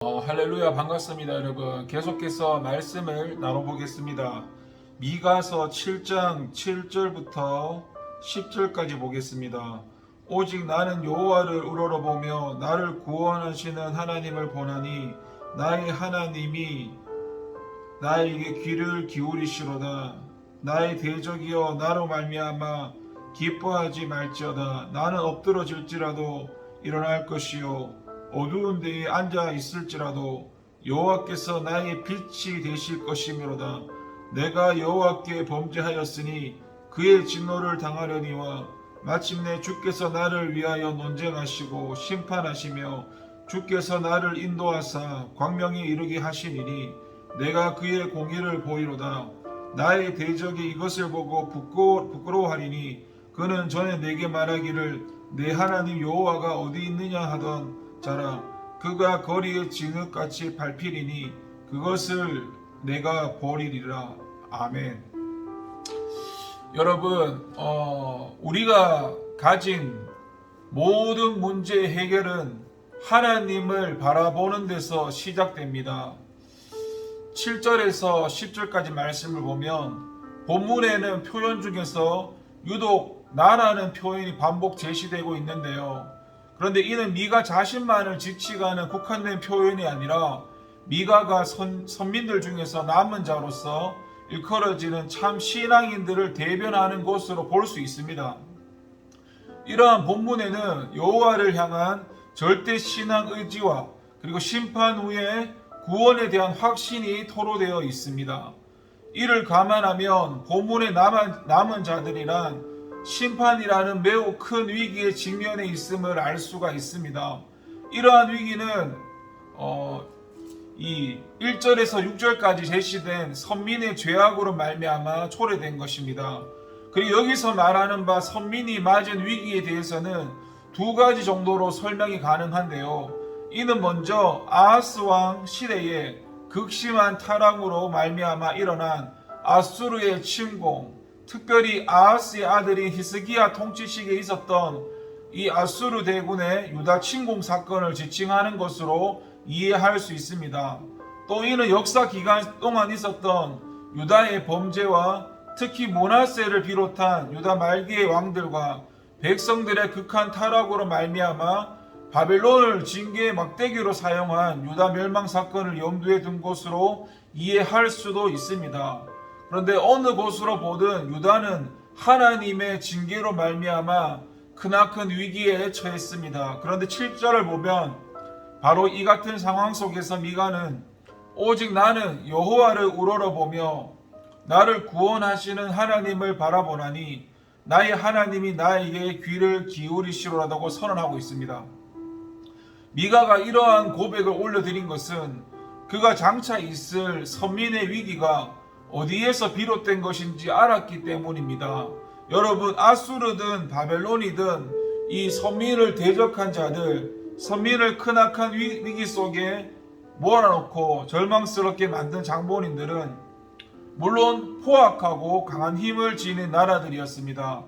할렐루야, 반갑습니다. 여러분, 계속해서 말씀을 나눠보겠습니다. 미가서 7장 7절부터 10절까지 보겠습니다. 오직 나는 여호와를 우러러보며 나를 구원하시는 하나님을 보나니 나의 하나님이 나에게 귀를 기울이시로다. 나의 대적이여 나로 말미암아 기뻐하지 말지어다. 나는 엎드러질지라도 일어날 것이요 어두운 데에 앉아 있을지라도 여호와께서 나의 빛이 되실 것이므로다. 내가 여호와께 범죄하였으니 그의 진노를 당하려니와 마침내 주께서 나를 위하여 논쟁하시고 심판하시며 주께서 나를 인도하사 광명에 이르게 하시니니 내가 그의 공의를 보이로다. 나의 대적이 이것을 보고 부끄러워하리니 그는 전에 내게 말하기를 내 하나님 여호와가 어디 있느냐 하던 자라. 그가 거리에 진흙같이 밟히리니 그것을 내가 버리리라. 아멘. 여러분, 우리가 가진 모든 문제의 해결은 하나님을 바라보는 데서 시작됩니다. 7절에서 10절까지 말씀을 보면 본문에는 표현 중에서 유독 나라는 표현이 반복 제시되고 있는데요. 그런데 이는 미가 자신만을 지칭하는 국한된 표현이 아니라 미가가 선민들 중에서 남은 자로서 일컬어지는 참 신앙인들을 대변하는 것으로 볼 수 있습니다. 이러한 본문에는 여호와를 향한 절대 신앙 의지와 그리고 심판 후에 구원에 대한 확신이 토로되어 있습니다. 이를 감안하면 본문에 남은 자들이란 심판이라는 매우 큰 위기에 직면해 있음을 알 수가 있습니다. 이러한 위기는 이 1절에서 6절까지 제시된 선민의 죄악으로 말미암아 초래된 것입니다. 그리고 여기서 말하는 바 선민이 맞은 위기에 대해서는 두 가지 정도로 설명이 가능한데요. 이는 먼저 아하스 왕 시대에 극심한 타락으로 말미암아 일어난 아수르의 침공, 특별히 아하스의 아들인 히스기야 통치 시기에 있었던 이 아수르 대군의 유다 침공 사건을 지칭하는 것으로 이해할 수 있습니다. 또 이는 역사 기간 동안 있었던 유다의 범죄와 특히 므낫세를 비롯한 유다 말기의 왕들과 백성들의 극한 타락으로 말미암아 바벨론을 징계의 막대기로 사용한 유다 멸망 사건을 염두에 둔 것으로 이해할 수도 있습니다. 그런데 어느 곳으로 보든 유다는 하나님의 징계로 말미암아 크나큰 위기에 처했습니다. 그런데 7절을 보면 바로 이 같은 상황 속에서 미가는 오직 나는 여호와를 우러러보며 나를 구원하시는 하나님을 바라보나니 나의 하나님이 나에게 귀를 기울이시로라고 선언하고 있습니다. 미가가 이러한 고백을 올려드린 것은 그가 장차 있을 선민의 위기가 어디에서 비롯된 것인지 알았기 때문입니다. 여러분, 아수르든 바벨론이든 이 선민을 대적한 자들, 선민을 크나큰 위기 속에 몰아넣고 절망스럽게 만든 장본인들은 물론 포악하고 강한 힘을 지닌 나라들이었습니다.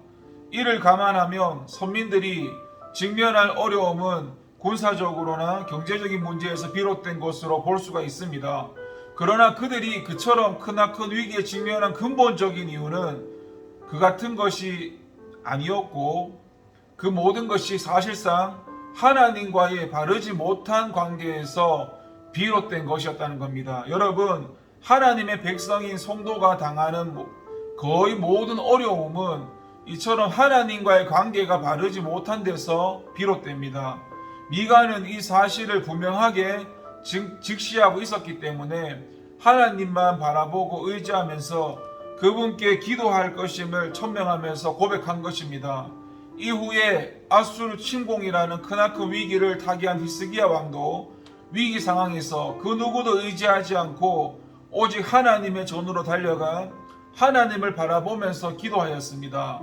이를 감안하면 선민들이 직면할 어려움은 군사적으로나 경제적인 문제에서 비롯된 것으로 볼 수가 있습니다. 그러나 그들이 그처럼 크나큰 위기에 직면한 근본적인 이유는 그 같은 것이 아니었고 그 모든 것이 사실상 하나님과의 바르지 못한 관계에서 비롯된 것이었다는 겁니다. 여러분, 하나님의 백성인 성도가 당하는 거의 모든 어려움은 이처럼 하나님과의 관계가 바르지 못한 데서 비롯됩니다. 미가는 이 사실을 분명하게 직시하고 있었기 때문에 하나님만 바라보고 의지하면서 그분께 기도할 것임을 천명하면서 고백한 것입니다. 이후에 아수르 침공이라는 크나큰 위기를 타개한 히스기야 왕도 위기 상황에서 그 누구도 의지하지 않고 오직 하나님의 전으로 달려가 하나님을 바라보면서 기도하였습니다.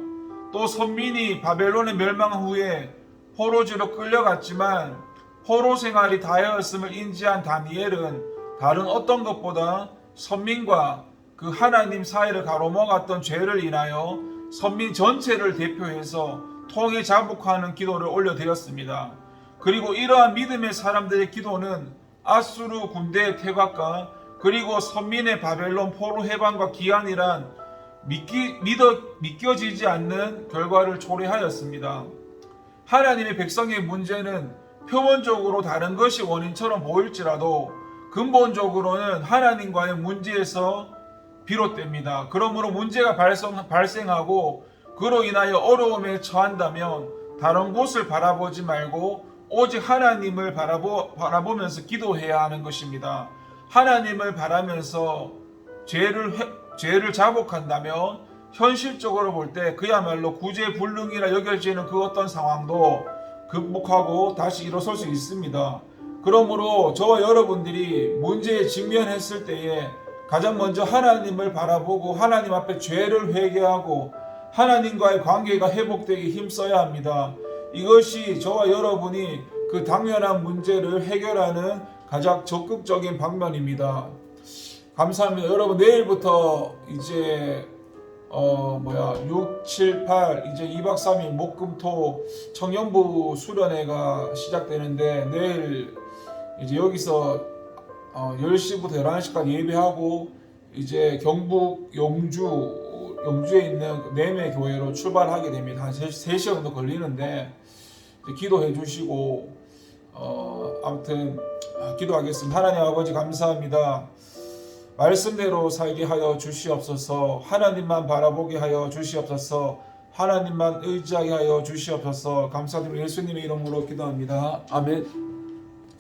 또 선민이 바벨론의 멸망 후에 포로지로 끌려갔지만 포로 생활이 다하였음을 인지한 다니엘은 다른 어떤 것보다 선민과 그 하나님 사이를 가로막았던 죄를 인하여 선민 전체를 대표해서 통일 자복하는 기도를 올려드렸습니다. 그리고 이러한 믿음의 사람들의 기도는 아수르 군대의 퇴각과 그리고 선민의 바벨론 포로 해방과 기한이란 믿겨지지 않는 결과를 초래하였습니다. 하나님의 백성의 문제는 표면적으로 다른 것이 원인처럼 보일지라도 근본적으로는 하나님과의 문제에서 비롯됩니다. 그러므로 문제가 발생하고 그로 인하여 어려움에 처한다면 다른 곳을 바라보지 말고 오직 하나님을 바라보면서 기도해야 하는 것입니다. 하나님을 바라면서 죄를 자복한다면 현실적으로 볼 때 그야말로 구제불능이라 여겨지는 그 어떤 상황도 극복하고 다시 일어설 수 있습니다. 그러므로 저와 여러분들이 문제에 직면했을 때에 가장 먼저 하나님을 바라보고 하나님 앞에 죄를 회개하고 하나님과의 관계가 회복되기 힘써야 합니다. 이것이 저와 여러분이 그 당면한 문제를 해결하는 가장 적극적인 방면입니다. 감사합니다. 여러분, 내일부터 이제 6, 7, 8 이제 2박 3일 목금토 청년부 수련회가 시작되는데 내일 이제 여기서 10시부터 11시까지 예배하고 이제 경북 영주에 있는 내매 교회로 출발하게 됩니다. 한 3시간 정도 걸리는데 기도해 주시고 아무튼 기도하겠습니다. 하나님 아버지 감사합니다. 말씀대로 살게 하여 주시옵소서. 하나님만 바라보게 하여 주시옵소서. 하나님만 의지하게 하여 주시옵소서. 감사드리며 예수님의 이름으로 기도합니다. 아멘.